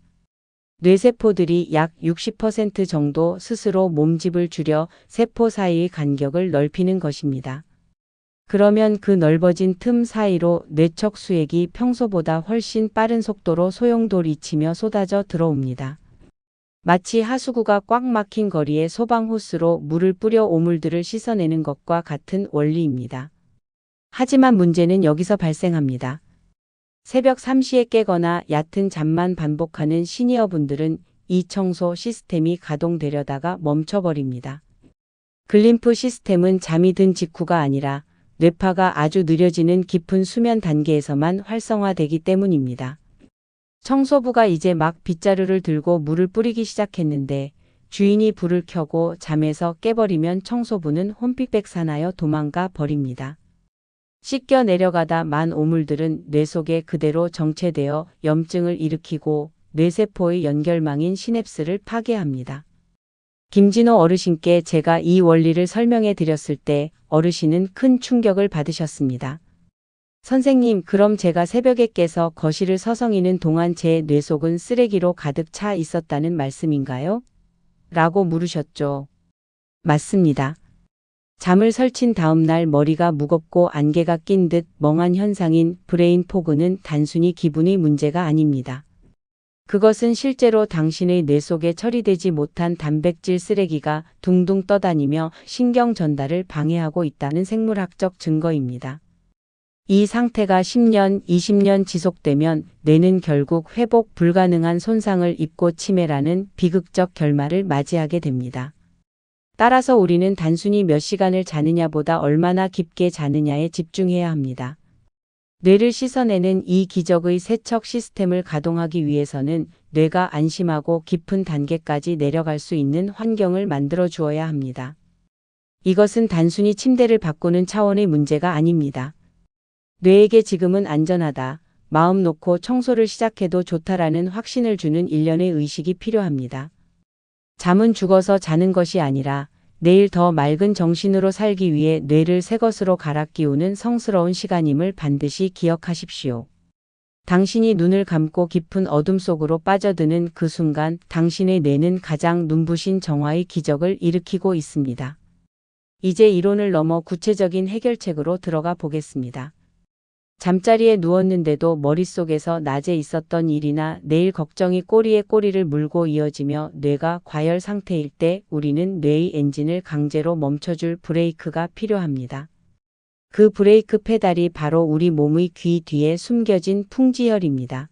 [SPEAKER 1] 뇌세포들이 약 60% 정도 스스로 몸집을 줄여 세포 사이의 간격을 넓히는 것입니다. 그러면 그 넓어진 틈 사이로 뇌척 수액이 평소보다 훨씬 빠른 속도로 소용돌이치며 쏟아져 들어옵니다. 마치 하수구가 꽉 막힌 거리에 소방호스로 물을 뿌려 오물들을 씻어내는 것과 같은 원리입니다. 하지만 문제는 여기서 발생합니다. 새벽 3시에 깨거나 얕은 잠만 반복하는 시니어분들은 이 청소 시스템이 가동되려다가 멈춰버립니다. 글림프 시스템은 잠이 든 직후가 아니라 뇌파가 아주 느려지는 깊은 수면 단계에서만 활성화되기 때문입니다. 청소부가 이제 막 빗자루를 들고 물을 뿌리기 시작했는데 주인이 불을 켜고 잠에서 깨버리면 청소부는 혼비백산하여 도망가 버립니다. 씻겨 내려가다 만 오물들은 뇌 속에 그대로 정체되어 염증을 일으키고 뇌세포의 연결망인 시냅스를 파괴합니다. 김진호 어르신께 제가 이 원리를 설명해 드렸을 때 어르신은 큰 충격을 받으셨습니다. 선생님, 그럼 제가 새벽에 깨서 거실을 서성이는 동안 제 뇌 속은 쓰레기로 가득 차 있었다는 말씀인가요? 라고 물으셨죠. 맞습니다. 잠을 설친 다음 날 머리가 무겁고 안개가 낀 듯 멍한 현상인 브레인 포그는 단순히 기분의 문제가 아닙니다. 그것은 실제로 당신의 뇌 속에 처리되지 못한 단백질 쓰레기가 둥둥 떠다니며 신경 전달을 방해하고 있다는 생물학적 증거입니다. 이 상태가 10년, 20년 지속되면 뇌는 결국 회복 불가능한 손상을 입고 치매라는 비극적 결말을 맞이하게 됩니다. 따라서 우리는 단순히 몇 시간을 자느냐보다 얼마나 깊게 자느냐에 집중해야 합니다. 뇌를 씻어내는 이 기적의 세척 시스템을 가동하기 위해서는 뇌가 안심하고 깊은 단계까지 내려갈 수 있는 환경을 만들어 주어야 합니다. 이것은 단순히 침대를 바꾸는 차원의 문제가 아닙니다. 뇌에게 지금은 안전하다, 마음 놓고 청소를 시작해도 좋다라는 확신을 주는 일련의 의식이 필요합니다. 잠은 죽어서 자는 것이 아니라 내일 더 맑은 정신으로 살기 위해 뇌를 새 것으로 갈아 끼우는 성스러운 시간임을 반드시 기억하십시오. 당신이 눈을 감고 깊은 어둠 속으로 빠져드는 그 순간 당신의 뇌는 가장 눈부신 정화의 기적을 일으키고 있습니다. 이제 이론을 넘어 구체적인 해결책으로 들어가 보겠습니다. 잠자리에 누웠는데도 머릿속에서 낮에 있었던 일이나 내일 걱정이 꼬리에 꼬리를 물고 이어지며 뇌가 과열 상태일 때 우리는 뇌의 엔진을 강제로 멈춰줄 브레이크가 필요합니다. 그 브레이크 페달이 바로 우리 몸의 귀 뒤에 숨겨진 풍지혈입니다.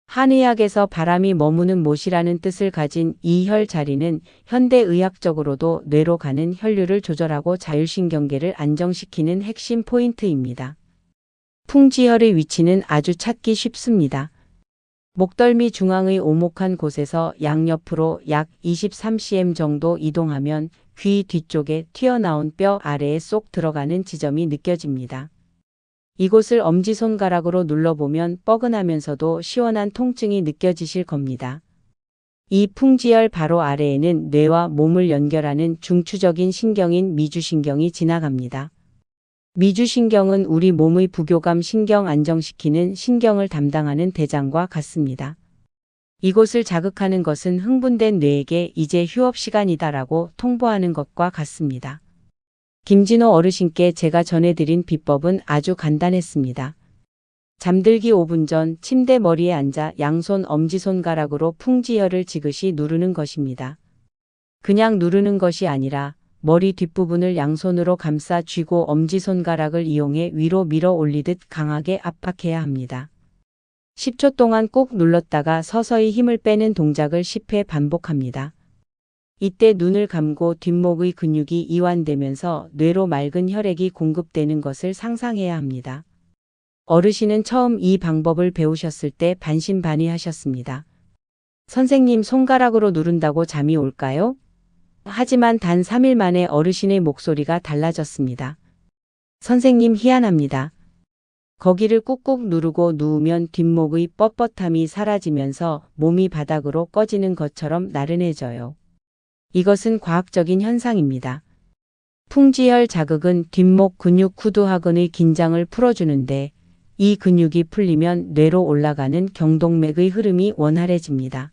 [SPEAKER 1] 한의학에서 바람이 머무는 못이라는 뜻을 가진 이 혈 자리는 현대의학적으로도 뇌로 가는 혈류를 조절하고 자율신경계를 안정시키는 핵심 포인트입니다. 풍지혈의 위치는 아주 찾기 쉽습니다. 목덜미 중앙의 오목한 곳에서 양옆으로 약 23cm 정도 이동하면 귀 뒤쪽에 튀어나온 뼈 아래에 쏙 들어가는 지점이 느껴집니다. 이곳을 엄지손가락으로 눌러보면 뻐근하면서도 시원한 통증이 느껴지실 겁니다. 이 풍지혈 바로 아래에는 뇌와 몸을 연결하는 중추적인 신경인 미주신경이 지나갑니다. 미주신경은 우리 몸의 부교감 신경 안정시키는 신경을 담당하는 대장과 같습니다. 이곳을 자극하는 것은 흥분된 뇌에게 이제 휴업 시간이다라고 통보하는 것과 같습니다. 김진호 어르신께 제가 전해드린 비법은 아주 간단했습니다. 잠들기 5분 전 침대 머리에 앉아 양손 엄지손가락으로 풍지혈을 지그시 누르는 것입니다. 그냥 누르는 것이 아니라 머리 뒷부분을 양손으로 감싸 쥐고 엄지손가락을 이용해 위로 밀어 올리듯 강하게 압박해야 합니다. 10초 동안 꾹 눌렀다가 서서히 힘을 빼는 동작을 10회 반복합니다. 이때 눈을 감고 뒷목의 근육이 이완되면서 뇌로 맑은 혈액이 공급되는 것을 상상해야 합니다. 어르신은 처음 이 방법을 배우셨을 때 반신반의하셨습니다. 선생님, 손가락으로 누른다고 잠이 올까요? 하지만 단 3일 만에 어르신의 목소리가 달라졌습니다. 선생님, 희한합니다. 거기를 꾹꾹 누르고 누우면 뒷목의 뻣뻣함이 사라지면서 몸이 바닥으로 꺼지는 것처럼 나른해져요. 이것은 과학적인 현상입니다. 풍지혈 자극은 뒷목 근육 후두하근의 긴장을 풀어주는데 이 근육이 풀리면 뇌로 올라가는 경동맥의 흐름이 원활해집니다.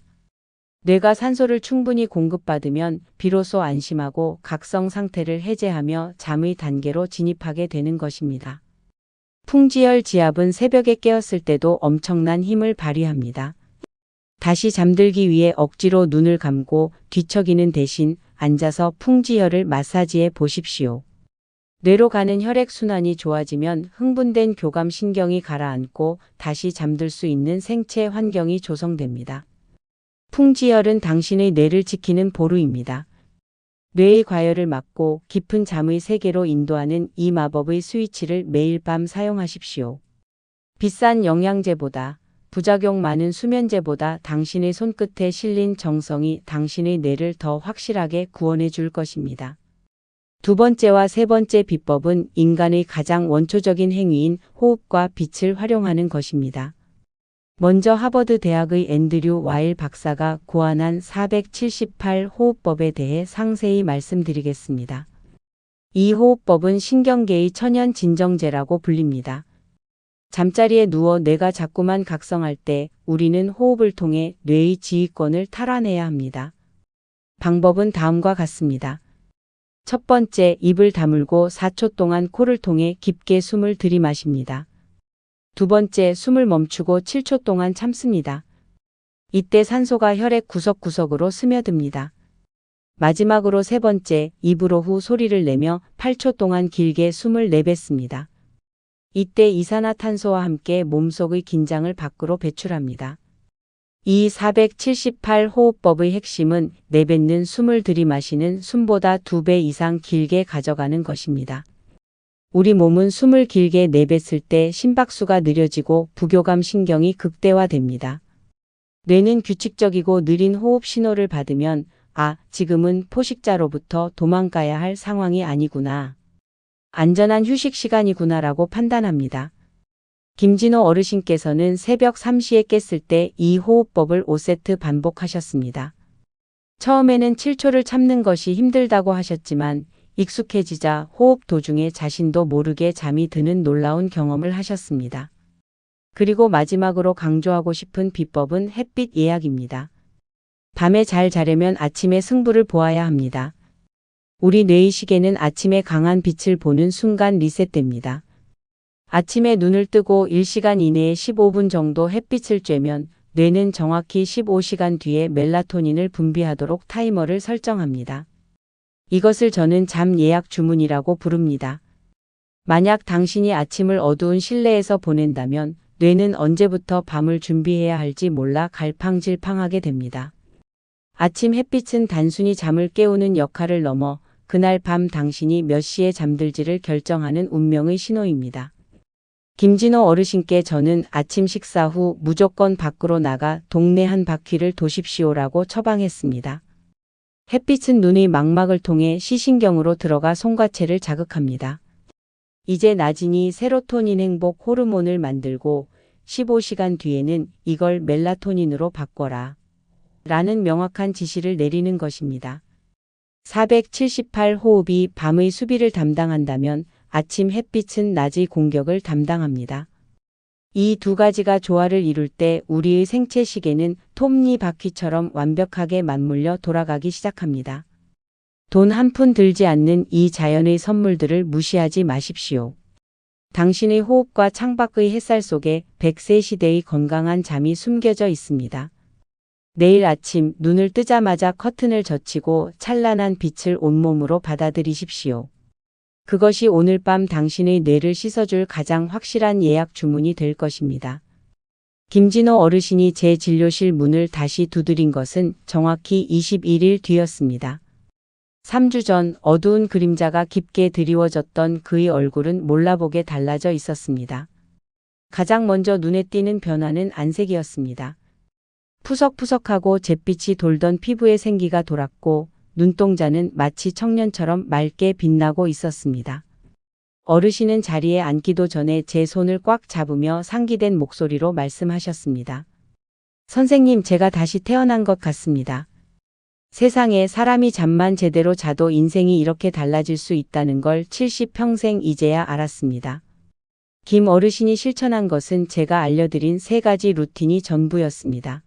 [SPEAKER 1] 뇌가 산소를 충분히 공급받으면 비로소 안심하고 각성 상태를 해제하며 잠의 단계로 진입하게 되는 것입니다. 풍지혈 지압은 새벽에 깨었을 때도 엄청난 힘을 발휘합니다. 다시 잠들기 위해 억지로 눈을 감고 뒤척이는 대신 앉아서 풍지혈을 마사지해 보십시오. 뇌로 가는 혈액순환이 좋아지면 흥분된 교감 신경이 가라앉고 다시 잠들 수 있는 생체 환경이 조성됩니다. 풍지혈은 당신의 뇌를 지키는 보루입니다. 뇌의 과열을 막고 깊은 잠의 세계로 인도하는 이 마법의 스위치를 매일 밤 사용하십시오. 비싼 영양제보다, 부작용 많은 수면제보다 당신의 손끝에 실린 정성이 당신의 뇌를 더 확실하게 구원해 줄 것입니다. 두 번째와 세 번째 비법은 인간의 가장 원초적인 행위인 호흡과 빛을 활용하는 것입니다. 먼저 하버드 대학의 앤드류 와일 박사가 고안한 478 호흡법에 대해 상세히 말씀드리겠습니다. 이 호흡법은 신경계의 천연 진정제라고 불립니다. 잠자리에 누워 뇌가 자꾸만 각성할 때 우리는 호흡을 통해 뇌의 지휘권을 탈환해야 합니다. 방법은 다음과 같습니다. 첫 번째, 입을 다물고 4초 동안 코를 통해 깊게 숨을 들이마십니다. 두 번째, 숨을 멈추고 7초 동안 참습니다. 이때 산소가 혈액 구석구석으로 스며듭니다. 마지막으로 세 번째, 입으로 후 소리를 내며 8초 동안 길게 숨을 내뱉습니다. 이때 이산화탄소와 함께 몸속의 긴장을 밖으로 배출합니다. 이 478 호흡법의 핵심은 내뱉는 숨을 들이마시는 숨보다 2배 이상 길게 가져가는 것입니다. 우리 몸은 숨을 길게 내뱉을 때 심박수가 느려지고 부교감 신경이 극대화됩니다. 뇌는 규칙적이고 느린 호흡 신호를 받으면 지금은 포식자로부터 도망가야 할 상황이 아니구나. 안전한 휴식 시간이구나라고 판단합니다. 김진호 어르신께서는 새벽 3시에 깼을 때 이 호흡법을 5세트 반복하셨습니다. 처음에는 7초를 참는 것이 힘들다고 하셨지만 익숙해지자 호흡 도중에 자신도 모르게 잠이 드는 놀라운 경험을 하셨습니다. 그리고 마지막으로 강조하고 싶은 비법은 햇빛 예약입니다. 밤에 잘 자려면 아침에 승부를 보아야 합니다. 우리 뇌의 시계는 아침에 강한 빛을 보는 순간 리셋됩니다. 아침에 눈을 뜨고 1시간 이내에 15분 정도 햇빛을 쬐면 뇌는 정확히 15시간 뒤에 멜라토닌을 분비하도록 타이머를 설정합니다. 이것을 저는 잠 예약 주문이라고 부릅니다. 만약 당신이 아침을 어두운 실내에서 보낸다면 뇌는 언제부터 밤을 준비해야 할지 몰라 갈팡질팡하게 됩니다. 아침 햇빛은 단순히 잠을 깨우는 역할을 넘어 그날 밤 당신이 몇 시에 잠들지를 결정하는 운명의 신호입니다. 김진호 어르신께 저는 아침 식사 후 무조건 밖으로 나가 동네 한 바퀴를 도십시오라고 처방했습니다. 햇빛은 눈의 망막을 통해 시신경으로 들어가 송과체를 자극합니다. 이제 낮이니 세로토닌 행복 호르몬을 만들고 15시간 뒤에는 이걸 멜라토닌으로 바꿔라. 라는 명확한 지시를 내리는 것입니다. 478 호흡이 밤의 수비를 담당한다면 아침 햇빛은 낮의 공격을 담당합니다. 이 두 가지가 조화를 이룰 때 우리의 생체 시계는 톱니바퀴처럼 완벽하게 맞물려 돌아가기 시작합니다. 돈 한 푼 들지 않는 이 자연의 선물들을 무시하지 마십시오. 당신의 호흡과 창밖의 햇살 속에 100세 시대의 건강한 잠이 숨겨져 있습니다. 내일 아침 눈을 뜨자마자 커튼을 젖히고 찬란한 빛을 온몸으로 받아들이십시오. 그것이 오늘 밤 당신의 뇌를 씻어줄 가장 확실한 예약 주문이 될 것입니다. 김진호 어르신이 제 진료실 문을 다시 두드린 것은 정확히 21일 뒤였습니다. 3주 전 어두운 그림자가 깊게 드리워졌던 그의 얼굴은 몰라보게 달라져 있었습니다. 가장 먼저 눈에 띄는 변화는 안색이었습니다. 푸석푸석하고 잿빛이 돌던 피부에 생기가 돌았고 눈동자는 마치 청년처럼 맑게 빛나고 있었습니다. 어르신은 자리에 앉기도 전에 제 손을 꽉 잡으며 상기된 목소리로 말씀하셨습니다. 선생님, 제가 다시 태어난 것 같습니다. 세상에 사람이 잠만 제대로 자도 인생이 이렇게 달라질 수 있다는 걸 70평생 이제야 알았습니다. 김 어르신이 실천한 것은 제가 알려드린 3가지 루틴이 전부였습니다.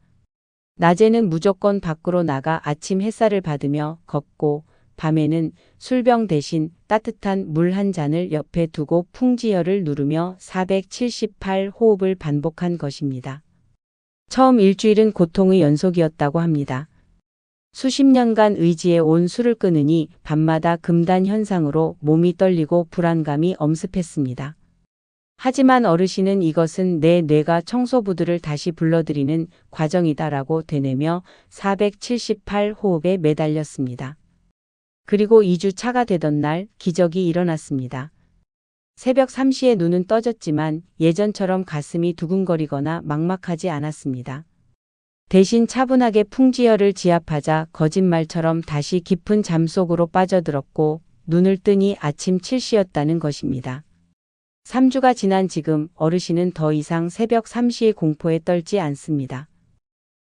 [SPEAKER 1] 낮에는 무조건 밖으로 나가 아침 햇살을 받으며 걷고 밤에는 술병 대신 따뜻한 물 한 잔을 옆에 두고 풍지열을 누르며 478 호흡을 반복한 것입니다. 처음 일주일은 고통의 연속이었다고 합니다. 수십 년간 의지해 온 술을 끊으니 밤마다 금단 현상으로 몸이 떨리고 불안감이 엄습했습니다. 하지만 어르신은 이것은 내 뇌가 청소부들을 다시 불러들이는 과정이다라고 되뇌며 478 호흡에 매달렸습니다. 그리고 2주 차가 되던 날 기적이 일어났습니다. 새벽 3시에 눈은 떠졌지만 예전처럼 가슴이 두근거리거나 막막하지 않았습니다. 대신 차분하게 풍지열을 지압하자 거짓말처럼 다시 깊은 잠 속으로 빠져들었고 눈을 뜨니 아침 7시였다는 것입니다. 3주가 지난 지금 어르신은 더 이상 새벽 3시의 공포에 떨지 않습니다.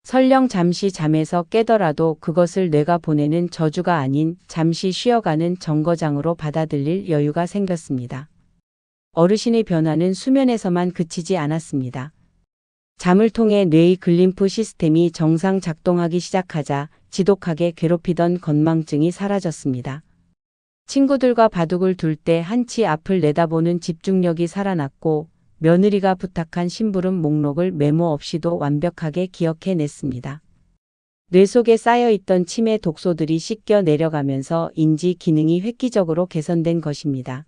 [SPEAKER 1] 설령 잠시 잠에서 깨더라도 그것을 뇌가 보내는 저주가 아닌 잠시 쉬어가는 정거장으로 받아들일 여유가 생겼습니다. 어르신의 변화는 수면에서만 그치지 않았습니다. 잠을 통해 뇌의 글림프 시스템이 정상 작동하기 시작하자 지독하게 괴롭히던 건망증이 사라졌습니다. 친구들과 바둑을 둘 때 한치 앞을 내다보는 집중력이 살아났고 며느리가 부탁한 심부름 목록을 메모 없이도 완벽하게 기억해냈습니다. 뇌 속에 쌓여있던 치매 독소들이 씻겨 내려가면서 인지 기능이 획기적으로 개선된 것입니다.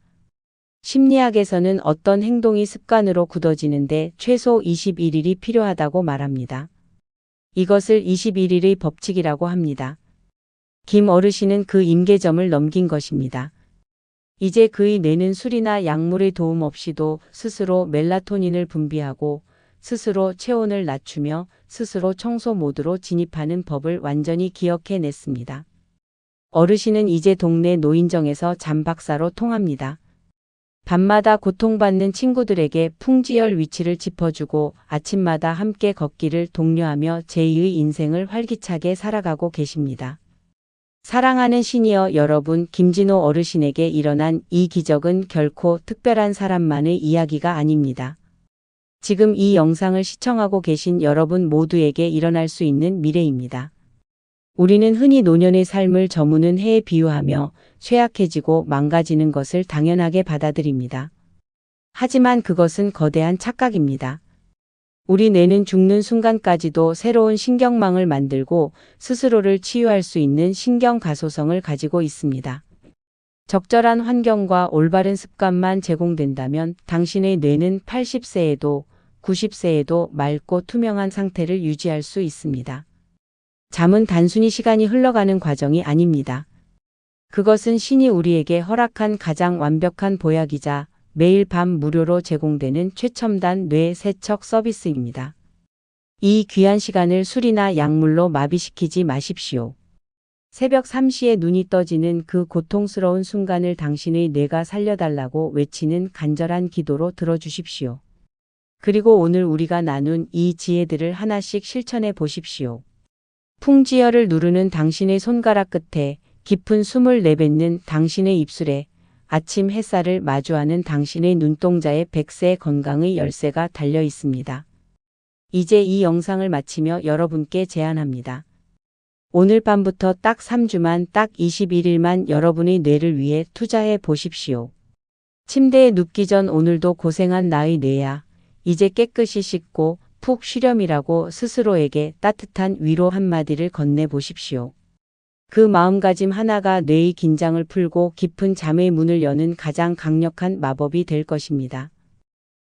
[SPEAKER 1] 심리학에서는 어떤 행동이 습관으로 굳어지는데 최소 21일이 필요하다고 말합니다. 이것을 21일의 법칙이라고 합니다. 김 어르신은 그 임계점을 넘긴 것입니다. 이제 그의 뇌는 술이나 약물의 도움 없이도 스스로 멜라토닌을 분비하고 스스로 체온을 낮추며 스스로 청소 모드로 진입하는 법을 완전히 기억해냈습니다. 어르신은 이제 동네 노인정에서 잠박사로 통합니다. 밤마다 고통받는 친구들에게 풍지열 위치를 짚어주고 아침마다 함께 걷기를 독려하며 제2의 인생을 활기차게 살아가고 계십니다. 사랑하는 시니어 여러분, 김진호 어르신에게 일어난 이 기적은 결코 특별한 사람만의 이야기가 아닙니다. 지금 이 영상을 시청하고 계신 여러분 모두에게 일어날 수 있는 미래입니다. 우리는 흔히 노년의 삶을 저무는 해에 비유하며 쇠약해지고 망가지는 것을 당연하게 받아들입니다. 하지만 그것은 거대한 착각입니다. 우리 뇌는 죽는 순간까지도 새로운 신경망을 만들고 스스로를 치유할 수 있는 신경가소성을 가지고 있습니다. 적절한 환경과 올바른 습관만 제공된다면 당신의 뇌는 80세에도 90세에도 맑고 투명한 상태를 유지할 수 있습니다. 잠은 단순히 시간이 흘러가는 과정이 아닙니다. 그것은 신이 우리에게 허락한 가장 완벽한 보약이자 매일 밤 무료로 제공되는 최첨단 뇌 세척 서비스입니다. 이 귀한 시간을 술이나 약물로 마비시키지 마십시오. 새벽 3시에 눈이 떠지는 그 고통스러운 순간을 당신의 뇌가 살려달라고 외치는 간절한 기도로 들어주십시오. 그리고 오늘 우리가 나눈 이 지혜들을 하나씩 실천해 보십시오. 풍지열을 누르는 당신의 손가락 끝에, 깊은 숨을 내뱉는 당신의 입술에, 아침 햇살을 마주하는 당신의 눈동자에 100세의 건강의 열쇠가 달려 있습니다. 이제 이 영상을 마치며 여러분께 제안합니다. 오늘 밤부터 딱 3주만, 딱 21일만 여러분의 뇌를 위해 투자해 보십시오. 침대에 눕기 전 오늘도 고생한 나의 뇌야. 이제 깨끗이 씻고 푹 쉬렴이라고 스스로에게 따뜻한 위로 한마디를 건네보십시오. 그 마음가짐 하나가 뇌의 긴장을 풀고 깊은 잠의 문을 여는 가장 강력한 마법이 될 것입니다.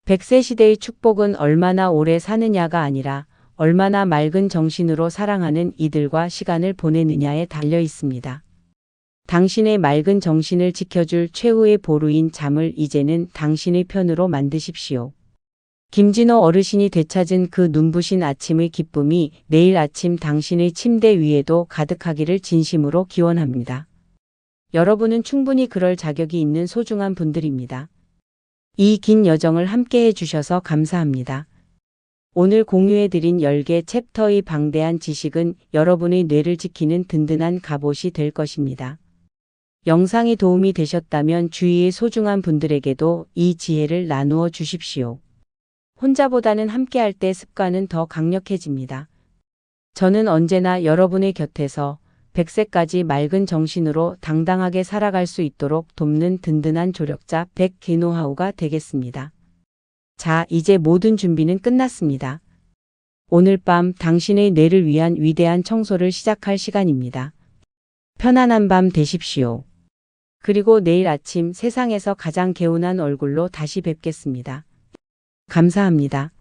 [SPEAKER 1] 100세 시대의 축복은 얼마나 오래 사느냐가 아니라 얼마나 맑은 정신으로 사랑하는 이들과 시간을 보내느냐에 달려 있습니다. 당신의 맑은 정신을 지켜줄 최후의 보루인 잠을 이제는 당신의 편으로 만드십시오. 김진호 어르신이 되찾은 그 눈부신 아침의 기쁨이 내일 아침 당신의 침대 위에도 가득하기를 진심으로 기원합니다. 여러분은 충분히 그럴 자격이 있는 소중한 분들입니다. 이 긴 여정을 함께 해주셔서 감사합니다. 오늘 공유해드린 10개 챕터의 방대한 지식은 여러분의 뇌를 지키는 든든한 갑옷이 될 것입니다. 영상이 도움이 되셨다면 주위의 소중한 분들에게도 이 지혜를 나누어 주십시오. 혼자보다는 함께할 때 습관은 더 강력해집니다. 저는 언제나 여러분의 곁에서 100세까지 맑은 정신으로 당당하게 살아갈 수 있도록 돕는 든든한 조력자 백기노하우가 되겠습니다. 자, 이제 모든 준비는 끝났습니다. 오늘 밤 당신의 뇌를 위한 위대한 청소를 시작할 시간입니다. 편안한 밤 되십시오. 그리고 내일 아침 세상에서 가장 개운한 얼굴로 다시 뵙겠습니다. 감사합니다.